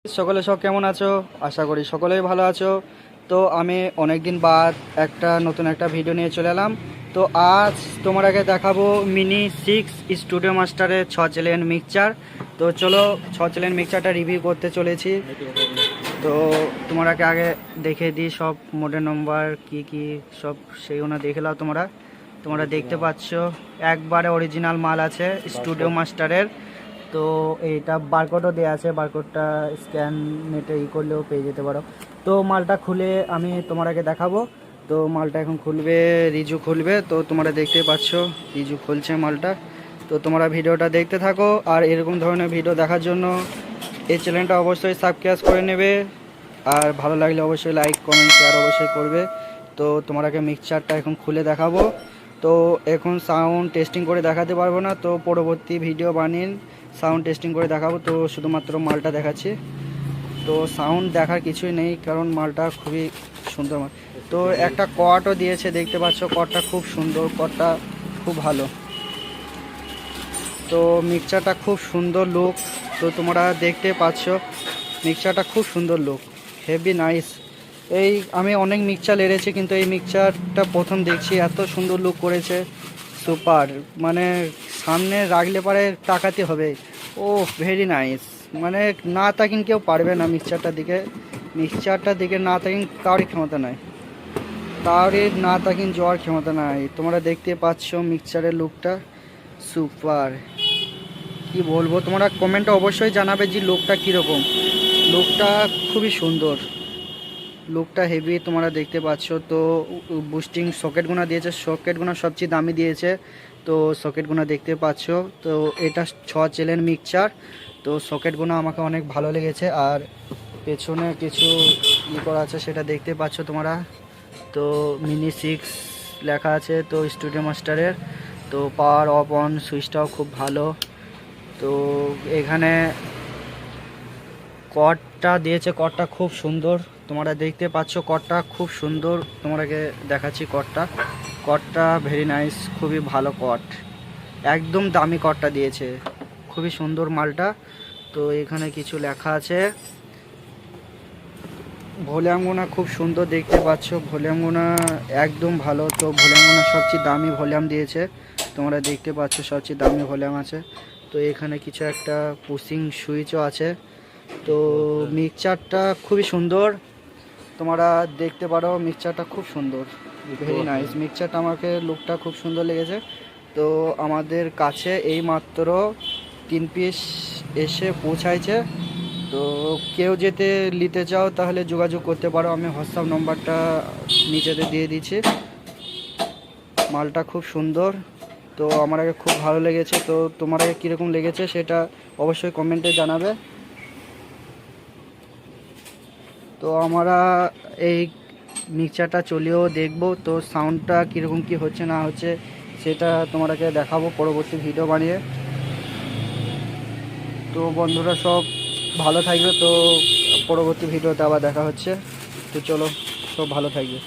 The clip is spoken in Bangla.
সকলে সব কেমন আছো? আশা করি সকলেই ভালো আছো। তো আমি অনেক দিন বাদ নতুন একটা ভিডিও নিয়ে চলে এলাম। তো আজ তোমার আগে দেখাবো মিনি 6 স্টুডিও মাস্টারের 6 চ্যানেল মিক্সচার। তো চলো 6 চ্যানেল মিক্সচারটা রিভিউ করতে চলেছি। তো তোমার আগে দেখে দিই সব মডেল নম্বর কি সব সেইগুলো দেখে নাও। তোমরা দেখতে পাচ্ছ একবারে অরিজিনাল মাল আছে স্টুডিও মাস্টারের। তো এইটা বারকোডও দেওয়া আছে, বারকোডটা স্ক্যান নেটে করলেও পেয়ে যেতে পারো। তো মালটা খুলে আমি তোমার আগে দেখাবো। তো মালটা এখন খুলবে, রিজু খুলবে। তো তোমরা দেখতেই পাচ্ছ রিজু খুলছে মালটা। তো তোমরা ভিডিওটা দেখতে থাকো, আর এরকম ধরনের ভিডিও দেখার জন্য এই চ্যানেলটা অবশ্যই সাবস্ক্রাইব করে নেবে, আর ভালো লাগলে অবশ্যই লাইক কমেন্ট শেয়ার অবশ্যই করবে। তো তোমার আগে মিক্সচারটা এখন খুলে দেখাবো। তো এখন সাউন্ড টেস্টিং করে দেখাতে পারবো না, তো পরবর্তী ভিডিও বানিয়ে সাউন্ড টেস্টিং করে দেখাবো। তো শুধুমাত্র মালটা দেখাচ্ছি। তো সাউন্ড দেখার কিছুই নেই, কারণ মালটা খুবই সুন্দর মাল। তো একটা কটও দিয়েছে, দেখতে পাচ্ছ কটটা খুব সুন্দর, কটটা খুব ভালো। তো মিক্সচারটা খুব সুন্দর লুক। তো তোমরা দেখতে পাচ্ছ মিক্সচারটা খুব সুন্দর লুক, হেভি নাইস। আমি অনেক মিক্সচার লেড়েছি, কিন্তু এই মিক্সচারটা প্রথম দেখছি, এত সুন্দর লুক করেছে, সুপার। মানে সামনে রাখলে পরে তাকাতে হবে। ও ভেরি নাইস। মানে না তাকিন কেউ পারবে না মিক্সচারটার দিকে না তাকিন কারোরই ক্ষমতা নাই, না তাকিন যাওয়ার ক্ষমতা নাই। তোমরা দেখতে পাচ্ছ মিক্সচারের লুকটা সুপার। কি বলবো, তোমরা কমেন্টে অবশ্যই জানাবে যে লুকটা কীরকম। লুকটা খুবই সুন্দর, লুকটা হেভি। তোমরা দেখতে পাচ্ছ। তো বুস্টিং সকেটগুলো দিয়েছে, সকেটগুলো সবচেয়ে দামি দিয়েছে। তো সকেটগুলো দেখতে পাচ্ছ। তো এটা 6 চ্যানেল মিক্সচার। তো সকেটগুলো আমাকে অনেক ভালো লেগেছে, আর পেছনে কিছু করা আছে সেটা দেখতে পাচ্ছ তোমরা। তো মিনি 6 লেখা আছে, তো স্টুডিও মাস্টারের। তো পাওয়ার অফ অন সুইচটাও খুব ভালো। তো এখানে কর্ডটা দিয়েছে, কর্ডটা খুব সুন্দর। তোমরা দেখতে পাচ্ছ কর্ডটা খুব সুন্দর। তোমাকে দেখাচ্ছি কর্ডটা ভেরি নাইস, খুবই ভালো কর্ড, একদম দামি কর্ডটা দিয়েছে, খুবই সুন্দর মালটা। তো এখানে কিছু লেখা আছে, ভলিউমগুলো খুব সুন্দর দেখতে পাচ্ছ, ভলিউমগুলো একদম ভালো। তো ভলিউমগুলো সবচেয়ে দামি ভলিউম দিয়েছে, তোমরা দেখতে পাচ্ছ সবচেয়ে দামি ভলিউম আছে। তো এখানে কিছু একটা পুশিং সুইচও আছে। তো মিক্সচারটা খুবই সুন্দর, তোমরা দেখতে পারো মিক্সচারটা খুব সুন্দর, ভেরি নাইস। মিক্সচারটা আমাকে লুকটা খুব সুন্দর লেগেছে। তো আমাদের কাছে এই মাত্র 3 পিস এসে পৌঁছাইছে। তো কেউ যেতে নিতে চাও তাহলে যোগাযোগ করতে পারো, আমি হোয়াটসঅ্যাপ নম্বরটা নিচেতে দিয়ে দিচ্ছি। মালটা খুব সুন্দর, তো আমার আগে খুব ভালো লেগেছে। তো তোমার আগে কীরকম লেগেছে সেটা অবশ্যই কমেন্টে জানাবে। তো আমরা এই মিক্সচারটা চলেও দেখবো, তো সাউন্ডটা কীরকম কী হচ্ছে না হচ্ছে সেটা তোমাকে দেখাবো পরবর্তী ভিডিও বানিয়ে। তো বন্ধুরা সব ভালো থাকবে, তো পরবর্তী ভিডিওতে আবার দেখা হচ্ছে। তো চলো, সব ভালো থাকবে।